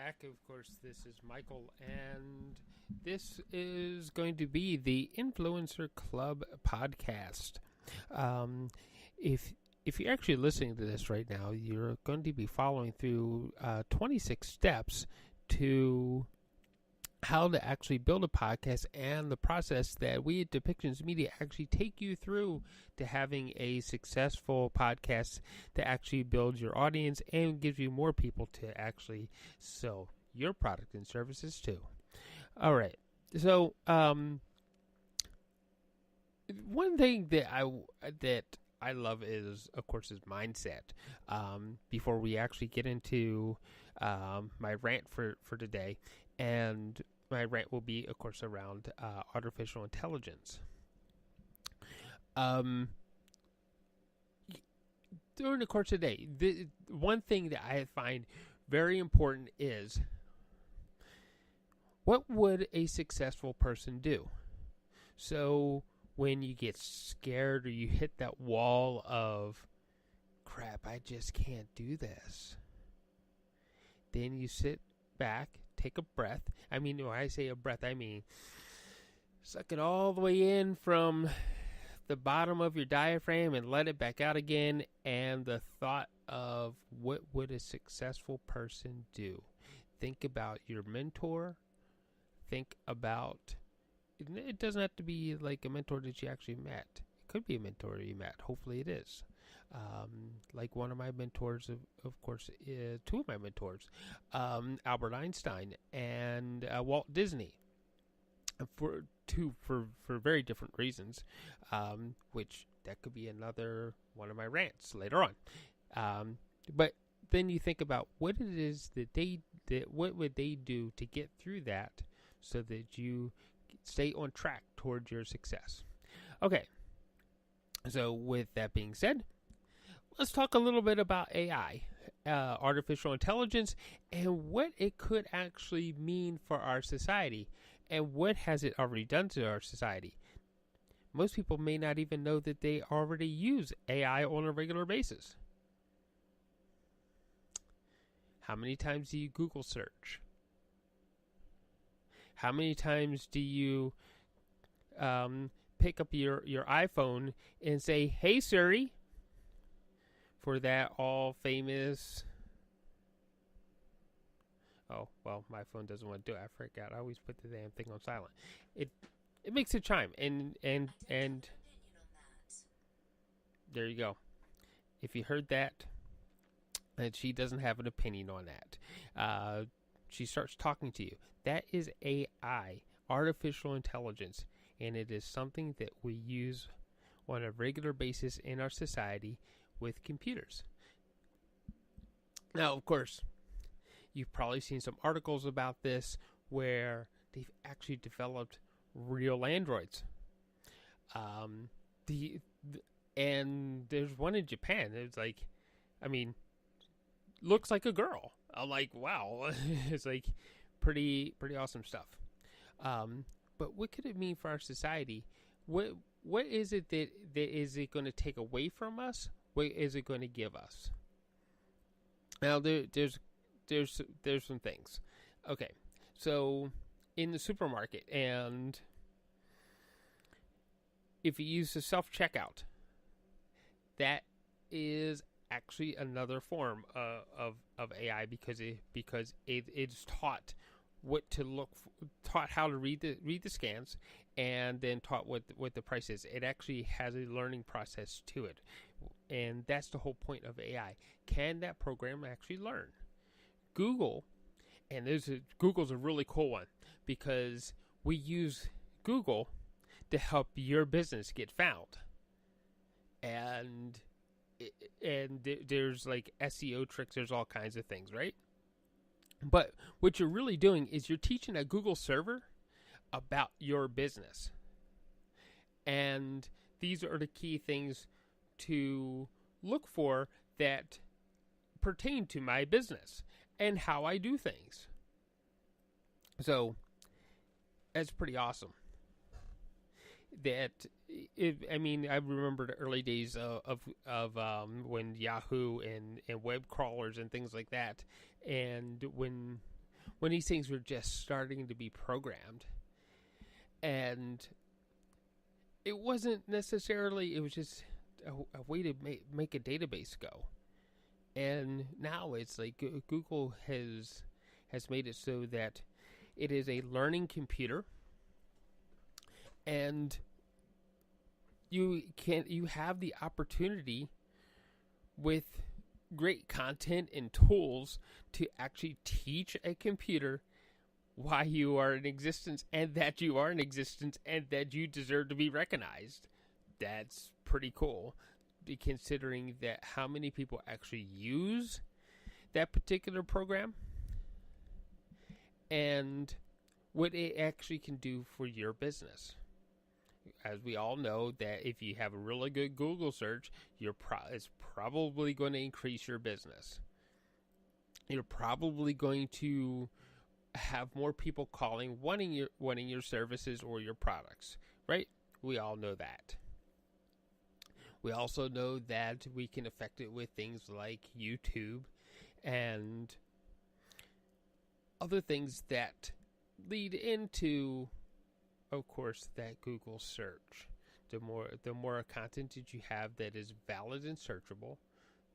back. Of course, this is Michael, and this is going to be the Influencer Club podcast. If you're actually listening to this right now, you're going to be following through 26 steps to how to actually build a podcast and the process that we at Depictions Media actually take you through to having a successful podcast that actually builds your audience and gives you more people to actually sell your product and services to. All right. So, one thing that I love is, of course, is mindset. Before we actually get into my rant for today, and my rant will be, of course, around artificial intelligence. During the course of the day, the one thing that I find very important is, what would a successful person do? So when you get scared or you hit that wall of, crap, I just can't do this, then you sit back, take a breath. I mean, when I say a breath, I mean suck it all the way in from the bottom of your diaphragm and let it back out again. And the thought of, what would a successful person do? Think about your mentor. Think about, it doesn't have to be like a mentor that you actually met. It could be a mentor you met. Hopefully it is. Like one of my mentors, of course, two of my mentors, Albert Einstein and Walt Disney, for very different reasons, which that could be another one of my rants later on. But then you think about what it is what would they do to get through that so that you stay on track towards your success. Okay, so with that being said, let's talk a little bit about AI, artificial intelligence, and what it could actually mean for our society, and what has it already done to our society. Most people may not even know that they already use AI on a regular basis. How many times do you Google search? How many times do you pick up your iPhone and say, "Hey Siri," for that all famous... Oh, well, my phone doesn't want to do it. I forgot. I always put the damn thing on silent. It makes a chime, and there you go. If you heard that, and she doesn't have an opinion on that. She starts talking to you. That is AI, artificial intelligence, and it is something that we use on a regular basis in our society with computers. Now, of course, you've probably seen some articles about this where they've actually developed real androids. And there's one in Japan. It's like, I mean, looks like a girl. I'm like, wow. It's like pretty awesome stuff. But what could it mean for our society? What is it that is it going to take away from us? What is it going to give us? Now there's some things. Okay, so in the supermarket, and if you use the self-checkout, that is actually another form of AI, because it's taught what to look for, taught how to read the scans, and then taught what the price is. It actually has a learning process to it, and that's the whole point of AI. Can that program actually learn? Google, and Google's a really cool one, because we use Google to help your business get found, and there's like SEO tricks. There's all kinds of things, right? But what you're really doing is you're teaching a Google server about your business, and these are the key things to look for that pertain to my business and how I do things. So that's pretty awesome. I remember the early days of when Yahoo and web crawlers and things like that, and when when these things were just starting to be programmed. And it wasn't necessarily, it was just a way to make a database go. And now it's like Google has made it so that it is a learning computer, and you have the opportunity with great content and tools to actually teach a computer why you are in existence, and that you are in existence, and that you deserve to be recognized. That's pretty cool, considering that how many people actually use that particular program and what it actually can do for your business. As we all know, that if you have a really good Google search, it's probably going to increase your business. You're probably going to have more people calling, wanting your services or your products, right? We all know that. We also know that we can affect it with things like YouTube and other things that lead into, of course, that Google search. The more content that you have that is valid and searchable,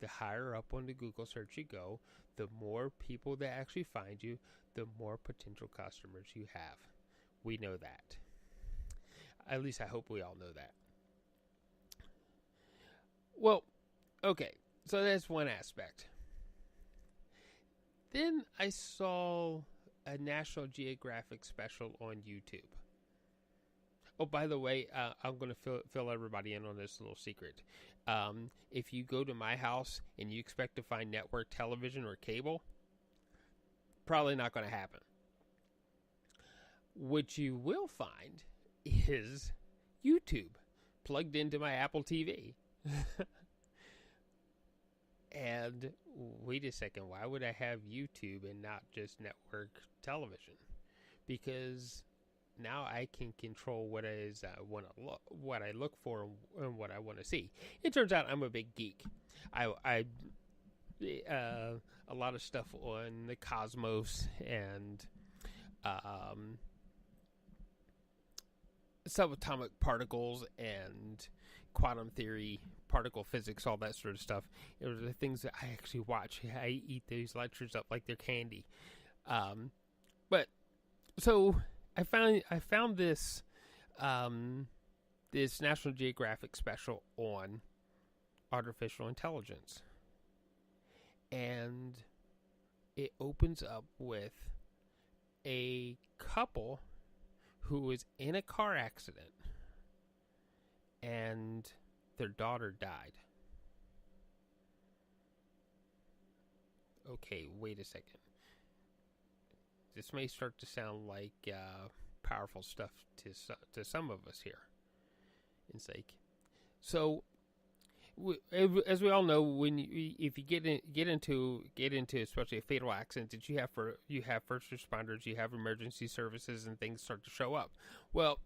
the higher up on the Google search you go, the more people that actually find you, the more potential customers you have. We know that. At least I hope we all know that. Well, okay, so that's one aspect. Then I saw a National Geographic special on YouTube. Oh, by the way, I'm going to fill everybody in on this little secret. If you go to my house and you expect to find network television or cable, probably not going to happen. What you will find is YouTube plugged into my Apple TV. And wait a second, why would I have YouTube and not just network television? Because now I can control what I look for and what I want to see. It turns out I'm a big geek. I a lot of stuff on the cosmos and subatomic particles and quantum theory, particle physics, all that sort of stuff. It are the things that I actually watch. I eat these lectures up like they're candy. But so I found this this National Geographic special on artificial intelligence, and it opens up with a couple who was in a car accident and their daughter died. Okay, wait a second. This may start to sound like powerful stuff to some of us here. It's like, so as we all know, if you get into especially a fatal accident, that you have first responders, you have emergency services, and things start to show up. Well,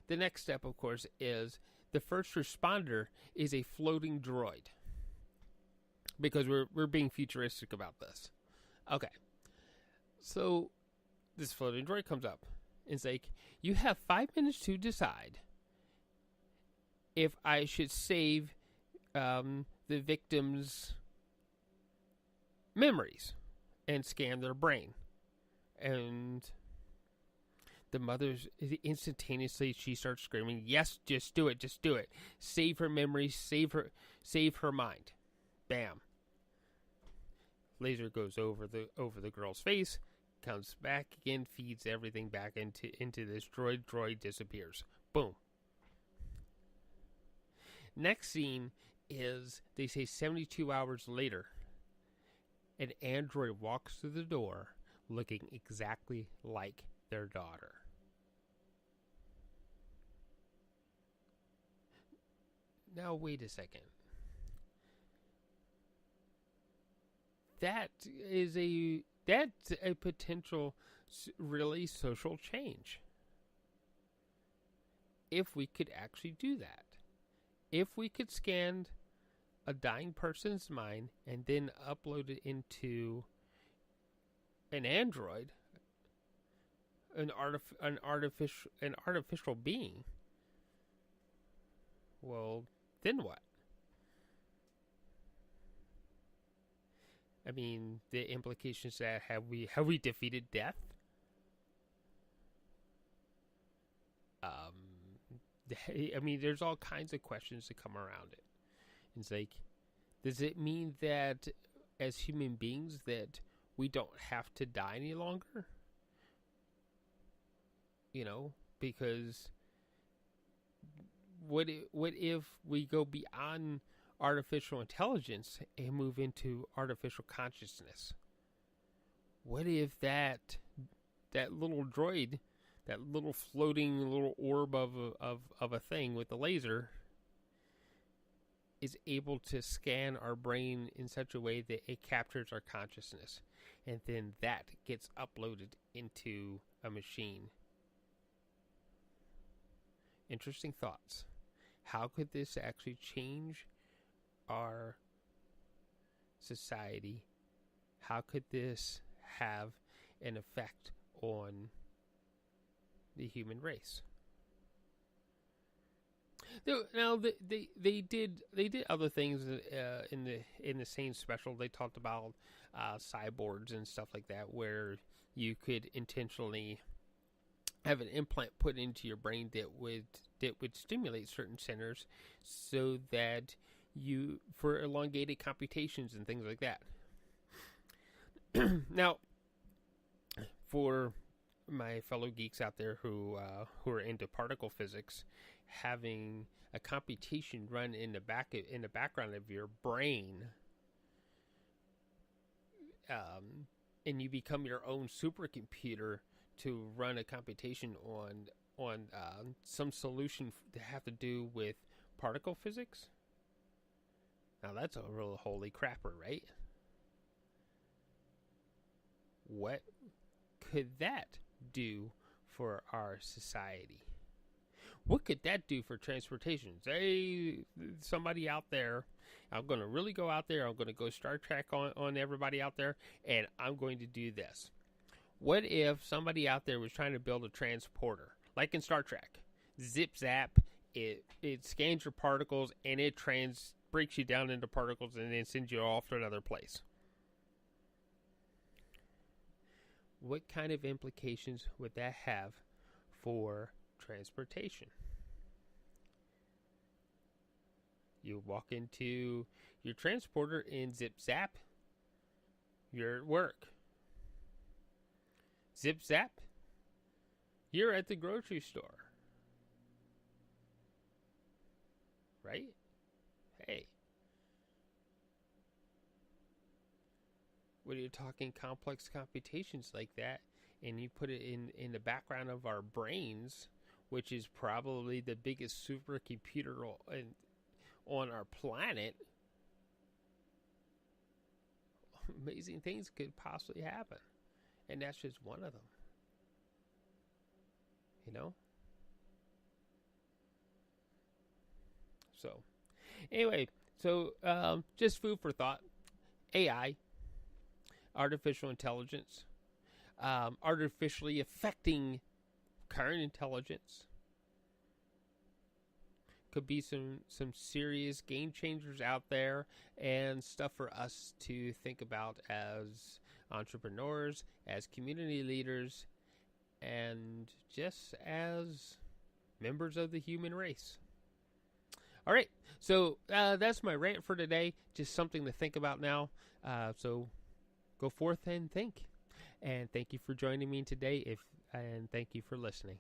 the next step, of course, is the first responder is a floating droid, because we're being futuristic about this. Okay, so this floating droid comes up. It's like, you have 5 minutes to decide if I should save the victim's memories and scan their brain. And the mother's instantaneously, she starts screaming, "Yes, just do it, just do it. Save her memories, save her mind." Bam. Laser goes over the girl's face, comes back again, feeds everything back into this droid. Droid disappears. Boom. Next scene is, they say 72 hours later, an android walks through the door looking exactly like their daughter. Now, wait a second. That's a potential really social change. If we could actually do that. If we could scan a dying person's mind and then upload it into an android, an artificial being. Well, then what? I mean, the implications that have we defeated death? I mean, there's all kinds of questions that come around it. It's like, does it mean that as human beings that we don't have to die any longer? You know, because what if we go beyond artificial intelligence and move into artificial consciousness? What if that little droid, that little floating little orb of a thing with the laser, is able to scan our brain in such a way that it captures our consciousness, and then that gets uploaded into a machine? Interesting thoughts. How could this actually change our society? How could this have an effect on the human race? Now they did other things in the same special. They talked about cyborgs and stuff like that, where you could intentionally have an implant put into your brain that would stimulate certain centers, so that you, for elongated computations and things like that. Now, for my fellow geeks out there who are into particle physics, having a computation run in the background of your brain, and you become your own supercomputer to run a computation on some solution to have to do with particle physics. Now that's a real holy crapper, right? What could that do for our society? What could that do for transportation? Say somebody out there, I'm going to really go out there, I'm going to go Star Trek on everybody out there, and I'm going to do this. What if somebody out there was trying to build a transporter, like in Star Trek? Zip zap, it scans your particles, and it breaks you down into particles, and then sends you off to another place. What kind of implications would that have for transportation? You walk into your transporter and zip zap, you're at work. Zip zap, you're at the grocery store. Right? Hey. When you're talking complex computations like that, and you put it in the background of our brains, which is probably the biggest supercomputer on our planet, amazing things could possibly happen. And that's just one of them. You know? So, anyway, just food for thought. AI, artificial intelligence, artificially affecting current intelligence. Could be some serious game changers out there, and stuff for us to think about as entrepreneurs, as community leaders, and just as members of the human race. All right, so that's my rant for today. Just something to think about now. So go forth and think. And thank you for joining me today, and thank you for listening.